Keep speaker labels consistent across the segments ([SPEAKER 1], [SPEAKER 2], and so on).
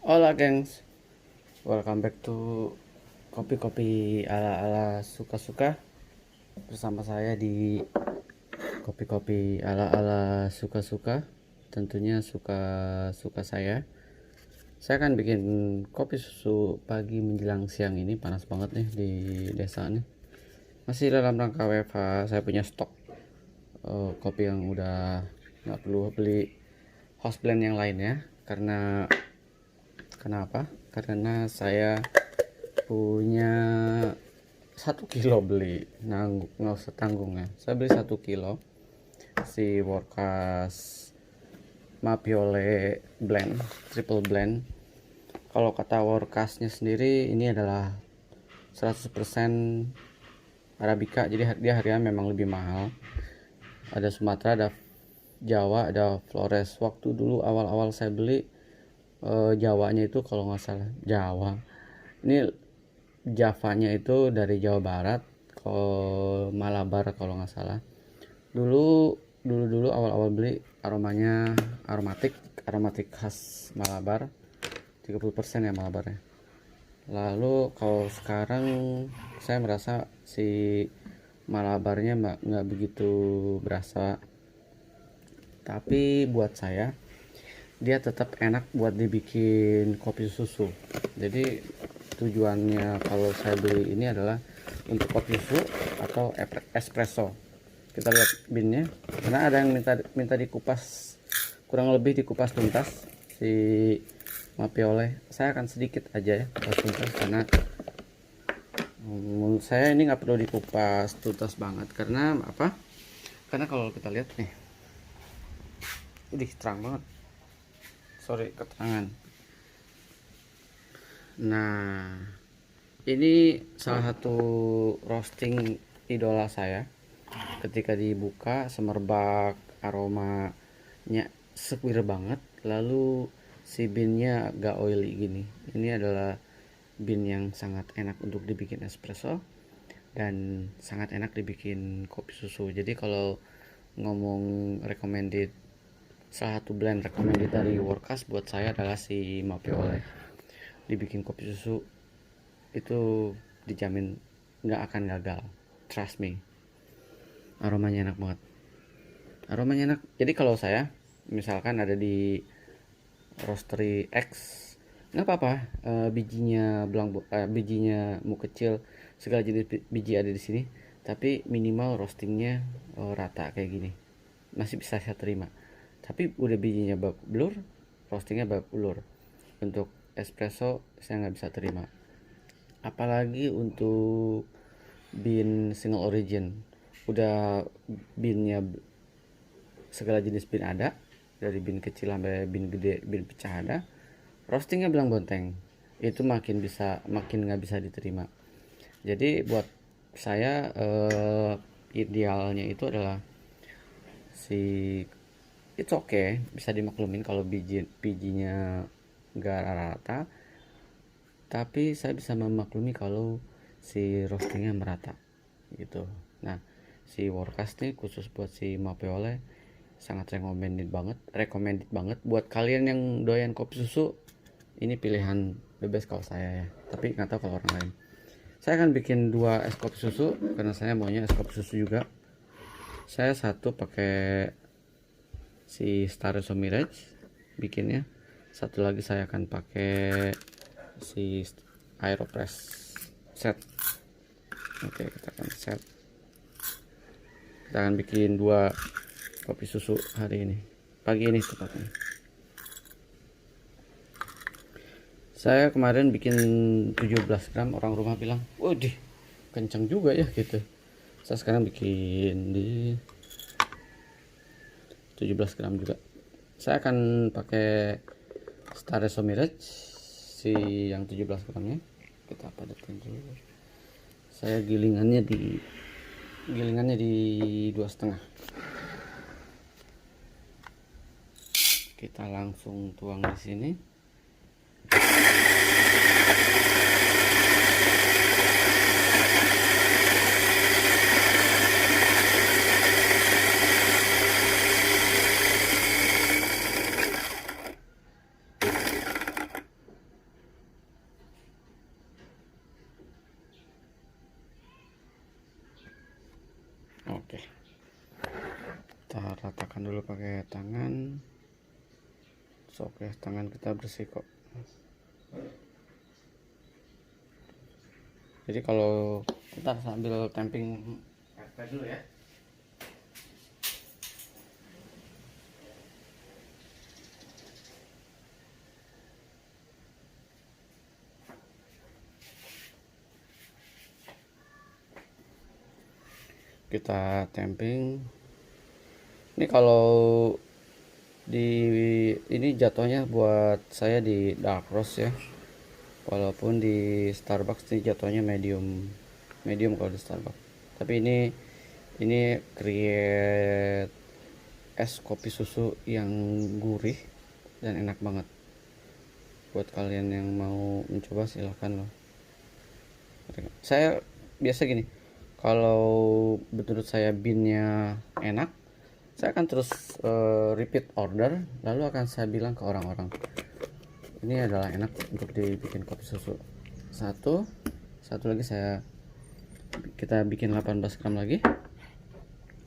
[SPEAKER 1] Hola gengs, welcome back to kopi-kopi ala-ala suka-suka. Bersama saya di kopi-kopi ala-ala suka-suka. Tentunya suka-suka saya. Saya akan bikin kopi susu pagi menjelang siang ini. Panas banget nih di desa nih. Masih dalam rangka WFH, saya punya stok kopi yang udah nggak perlu beli house blend yang lainnya. Kenapa? Karena saya punya 1 kilo beli, nggak usah tanggung ya. Saya beli 1 kilo si Workas Mapiole blend, triple blend. Kalau kata Workasnya sendiri ini adalah 100% Arabica, jadi dia harganya memang lebih mahal. Ada Sumatera, ada Jawa, ada Flores. Waktu dulu awal-awal saya beli Jawanya itu kalau nggak salah Jawa. Ini Javanya itu dari Jawa Barat ke Malabar kalau nggak salah. Dulu awal-awal beli aromanya aromatik khas Malabar, 30% ya Malabarnya. Lalu kalau sekarang saya merasa si Malabarnya nggak begitu berasa, tapi buat saya dia tetap enak buat dibikin kopi susu. Jadi tujuannya kalau saya beli ini adalah untuk kopi susu atau espresso. Kita lihat binnya, karena ada yang minta dikupas, kurang lebih dikupas tuntas si Mapiole. Saya akan sedikit aja ya kupas tuntas, karena menurut saya ini nggak perlu dikupas tuntas banget. Karena apa? Karena kalau kita lihat nih, terang banget, sorry keterangan. Nah, ini salah satu roasting idola saya. Ketika dibuka, semerbak aromanya seger banget. Lalu si beannya agak oily gini. Ini adalah bean yang sangat enak untuk dibikin espresso dan sangat enak dibikin kopi susu. Jadi kalau ngomong recommended, salah satu blend recommended dari Workas buat saya adalah si Mapiole. Dibikin kopi susu itu dijamin nggak akan gagal, trust me. Aromanya enak banget, aromanya enak. Jadi kalau saya misalkan ada di roastery X, nggak apa-apa, bijinya mau kecil, segala jenis biji ada di sini, tapi minimal roastingnya rata kayak gini masih bisa saya terima. Tapi udah bijinya bab blur, roastingnya bab blur, untuk espresso saya nggak bisa terima. Apalagi untuk bean single origin, udah beannya segala jenis bean ada, dari bean kecil sampai bean gede, bean pecah ada, roastingnya belang bonteng, itu makin nggak bisa diterima. Jadi buat saya idealnya itu adalah si it's okay, bisa dimaklumin kalau bijinya nggak rata, tapi saya bisa memaklumi kalau si roastingnya merata gitu. Nah, si Workas nih khusus buat si Mapiole sangat recommended banget buat kalian yang doyan kopi susu. Ini pilihan the best kalau saya ya, tapi nggak tahu kalau orang lain. Saya akan bikin 2 es kopi susu karena saya maunya es kopi susu juga. Saya satu pakai si Staresso Mirage bikinnya, satu lagi saya akan pakai si Aeropress set. Oke, kita akan set, kita akan bikin 2 kopi susu hari ini, pagi ini tepatnya. Saya kemarin bikin 17 gram, orang rumah bilang, waduh kencang juga ya gitu. Saya sekarang bikin di 17 gram juga. Saya akan pakai Staresso Mirage si yang 17 gramnya. Kita padatin dulu. Saya gilingannya di 2,5. Kita langsung tuang di sini. ratakan dulu pakai tangan. Oke, tangan kita bersih kok. Jadi kalau kita sambil tamping dulu ya. Kita tamping. Ini kalau di ini jatuhnya buat saya di dark roast ya, walaupun di Starbucks ini jatuhnya medium kalau di Starbucks. Tapi ini create es kopi susu yang gurih dan enak banget. Buat kalian yang mau mencoba silahkan loh. Saya biasa gini, kalau menurut saya beannya enak, saya akan terus repeat order, lalu akan saya bilang ke orang-orang ini adalah enak untuk dibikin kopi susu. Satu lagi kita bikin 18 gram lagi.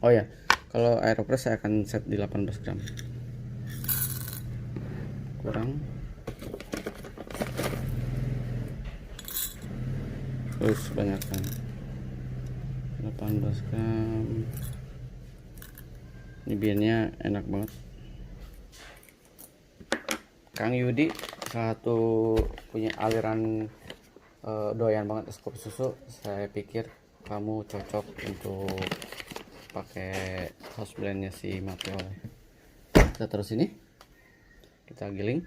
[SPEAKER 1] Oh ya, kalau aeropress saya akan set di 18 gram. Kurang. Terus banyakkan 18 gram. Ini beannya enak banget. Kang Yudi satu punya aliran doyan banget es kopi susu. Saya pikir kamu cocok untuk pakai house blendnya si Mateo. Kita terus ini, kita giling.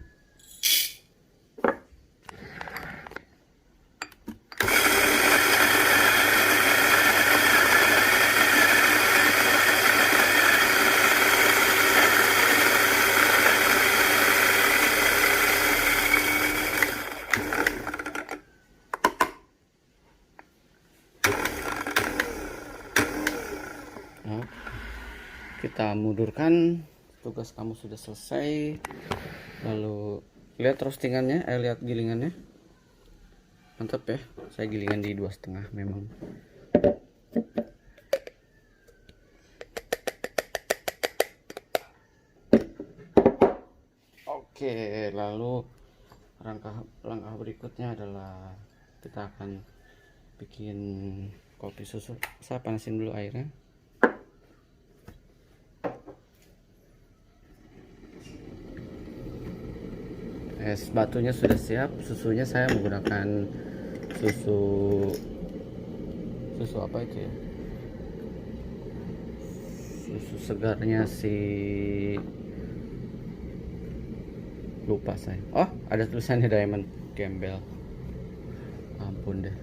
[SPEAKER 1] Kita mundurkan, tugas kamu sudah selesai. Lalu lihat roastingannya, lihat gilingannya, mantap ya. Saya gilingan di 2,5 memang. Oke, lalu langkah berikutnya adalah kita akan bikin kopi susu. Saya panasin dulu airnya. Es batunya sudah siap, susunya saya menggunakan susu apa itu ya? Susu segarnya si, lupa saya. Oh, ada tulisannya Diamond Gembel. Ampun deh.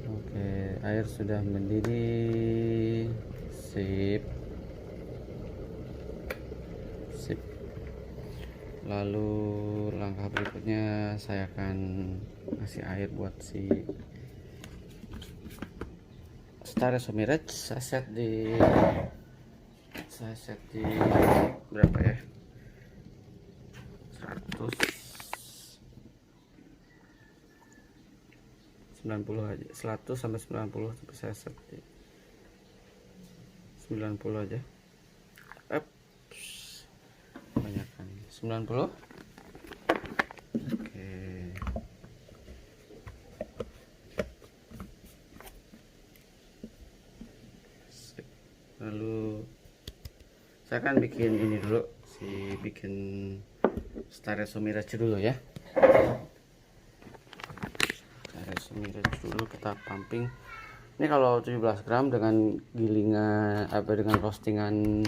[SPEAKER 1] Oke, air sudah mendidih. Sip. Lalu langkah berikutnya saya akan kasih air buat si Starezzo Mirage. Saya set di berapa ya, 190 aja, 100 sampai 90, tapi saya set di 90 aja. Banyakkan 90. Oke. Sip. Lalu saya akan bikin ini dulu, bikin Starezzo Mirage dulu ya. Starezzo Mirage dulu kita pumping. Ini kalau 17 gram dengan gilingan dengan roastingan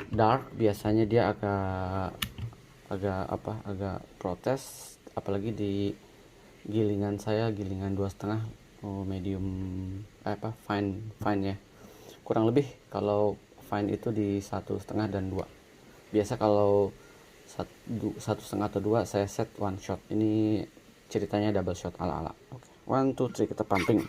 [SPEAKER 1] dark, biasanya dia agak protes, apalagi di gilingan saya, gilingan 2,5 medium fine ya, kurang lebih. Kalau fine itu di 1,5 dan 2. Biasa kalau 1,5 atau 2 saya set one shot. Ini ceritanya double shot ala-ala. Oke, 1 2 3 kita pumping.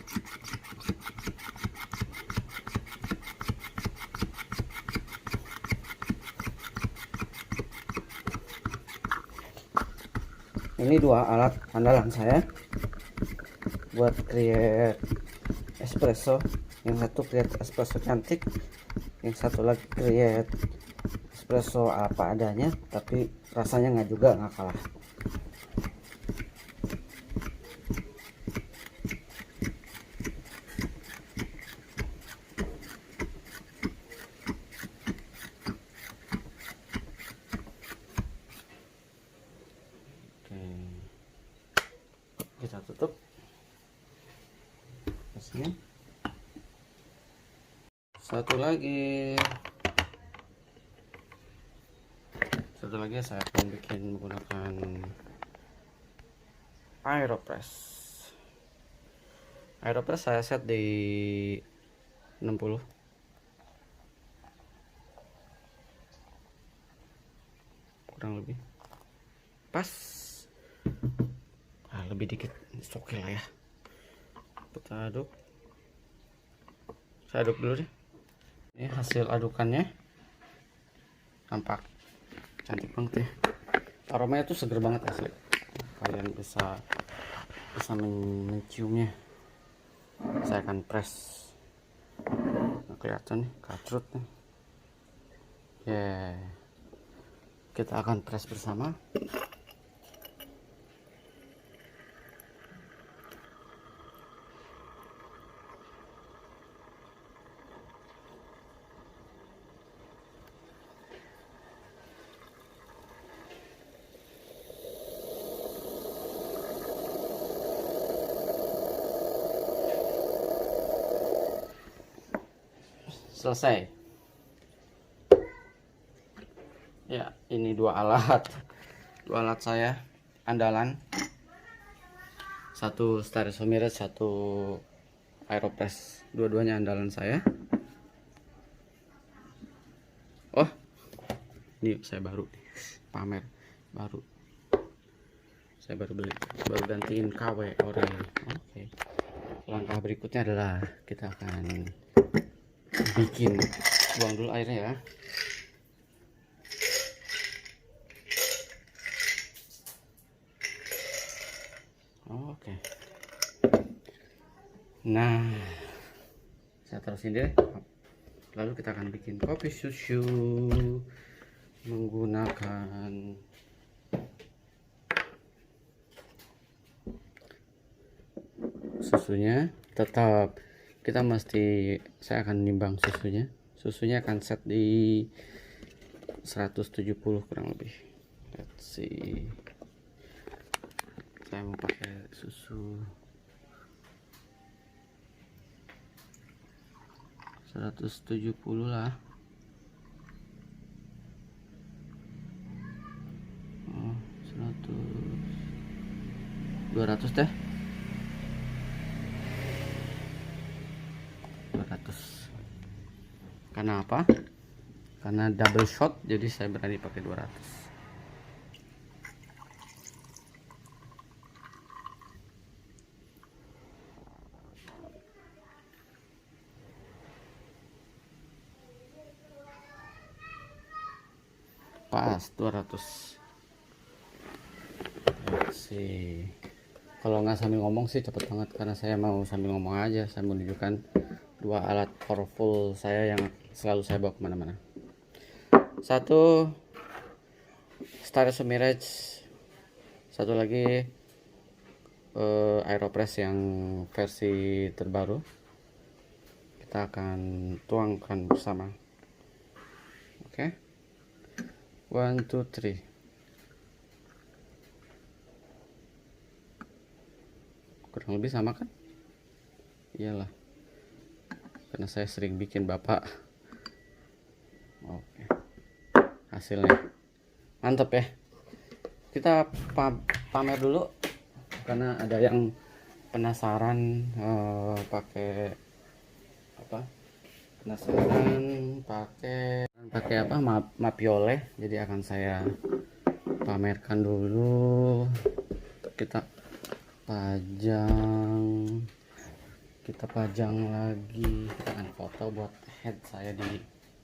[SPEAKER 1] Ini 2 alat andalan saya buat create espresso. yang satu create espresso cantik, yang satu lagi create espresso apa adanya, tapi rasanya nggak kalah. Kita tutup sini. Satu lagi saya akan bikin menggunakan Aeropress. Saya set di 60, kurang lebih pas, lebih dikit oke lah ya. Kita aduk, saya aduk dulu deh. Ini hasil adukannya, nampak cantik banget ya. Aromanya tuh seger banget asli, kalian bisa menciumnya. Saya akan press, nah, kelihatan nih katrut nih ya. Kita akan press bersama. Selesai ya. Ini dua alat saya andalan, satu Starezzo Mirage, satu Aeropress, dua-duanya andalan saya. Oh, ini saya baru pamer, saya baru beli, baru gantiin KW ori. Oke. Langkah berikutnya adalah kita akan bikin, buang dulu airnya ya. Oke. Nah, saya terusin deh. Lalu kita akan bikin kopi susu menggunakan susunya. Tetap kita saya akan nimbang susunya akan set di 170 kurang lebih. Let's see, saya mau pakai susu 170 lah. 200 deh. 200. Karena apa? Karena double shot, jadi saya berani pakai 200. Pas 200. Sih, kalau nggak sambil ngomong sih cepet banget, karena saya mau sambil ngomong aja. Saya mau menunjukkan dua alat powerful saya yang selalu saya bawa kemana-mana. Satu Starezzo Mirage, satu lagi Aeropress yang versi terbaru. Kita akan tuangkan bersama. Oke, 1, 2, 3. Kurang lebih sama kan? Iyalah, karena saya sering bikin bapak. Oke, hasilnya mantap ya. Kita pamer dulu, karena ada yang penasaran pakai apa, pakai apa, Mapiole. Jadi akan saya pamerkan dulu. Kita pajang lagi. Kita akan foto buat head saya,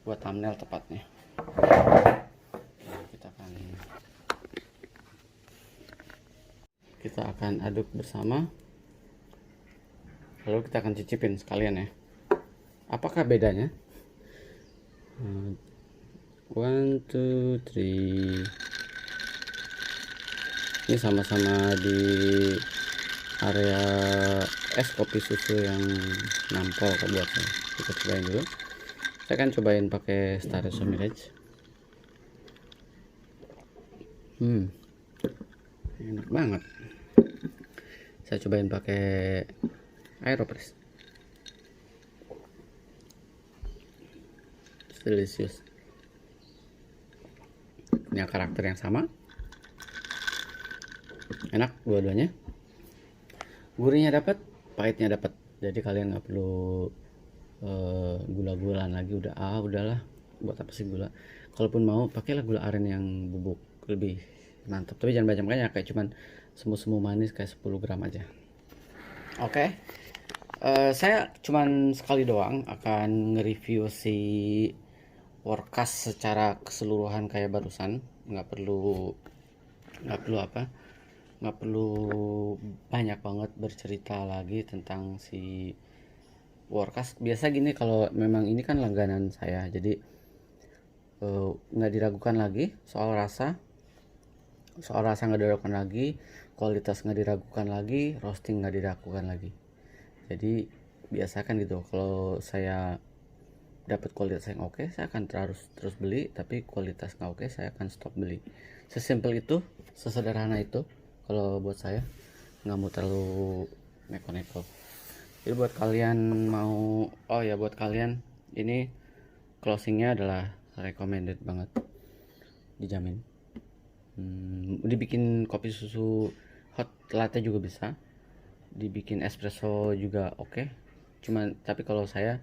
[SPEAKER 1] buat thumbnail tepatnya. Kita akan aduk bersama, lalu kita akan cicipin sekalian ya. Apakah bedanya? 1, 2, 3. Ini sama-sama di area es kopi susu yang nampol buat saya. Kita cobain dulu. Saya kan cobain pakai Espresso Mirage. Enak banget. Saya cobain pakai Aeropress. Delicious. Punya karakter yang sama. Enak dua-duanya. Gurihnya dapat, pahitnya dapat. Jadi kalian nggak perlu gula-gulaan lagi. Udahlah, buat apa sih gula? Kalaupun mau, pakailah gula aren yang bubuk, lebih mantap. Tapi jangan banyak-banyak, kayak cuman semu-semu manis kayak 10 gram aja. Oke. Saya cuman sekali doang akan nge-review si Workas secara keseluruhan kayak barusan. Nggak perlu nggak perlu banyak banget bercerita lagi tentang si Workas. Biasa gini, kalau memang ini kan langganan saya, jadi nggak diragukan lagi soal rasa nggak diragukan lagi, kualitas nggak diragukan lagi, roasting nggak diragukan lagi. Jadi biasa kan gitu, kalau saya dapat kualitas yang oke, saya akan terus beli. Tapi kualitas nggak oke, saya akan stop beli. Sesimpel itu, sesederhana itu kalau buat saya. Nggak mau terlalu neko-neko. Jadi buat kalian buat kalian ini closingnya adalah recommended banget, dijamin. Dibikin kopi susu hot latte juga bisa, dibikin espresso juga oke. Tapi kalau saya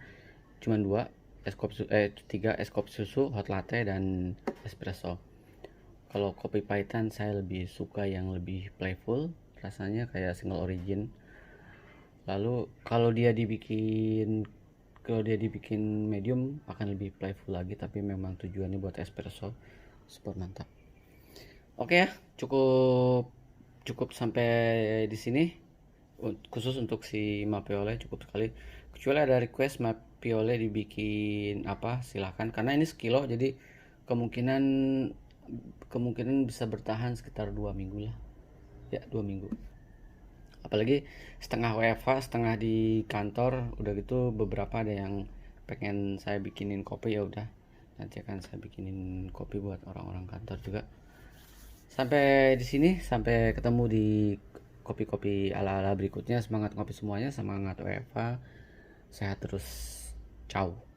[SPEAKER 1] cuman 3 es kopi susu, hot latte, dan espresso. Kalau kopi pahitan saya lebih suka yang lebih playful, rasanya kayak single origin. Lalu kalau dia dibikin medium akan lebih playful lagi, tapi memang tujuannya buat espresso. Super mantap. Oke ya, cukup sampai di sini. Khusus untuk si Mapiole cukup sekali. Kecuali ada request Mapiole dibikin apa, silahkan. Karena ini sekilo, jadi kemungkinan bisa bertahan sekitar 2 minggu lah. Ya, 2 minggu. Apalagi setengah WFH, setengah di kantor. Udah gitu beberapa ada yang pengen saya bikinin kopi, ya udah. Nanti akan saya bikinin kopi buat orang-orang kantor juga. Sampai di sini, sampai ketemu di kopi-kopi ala-ala berikutnya. Semangat ngopi semuanya, semangat WFH, sehat terus. Ciao.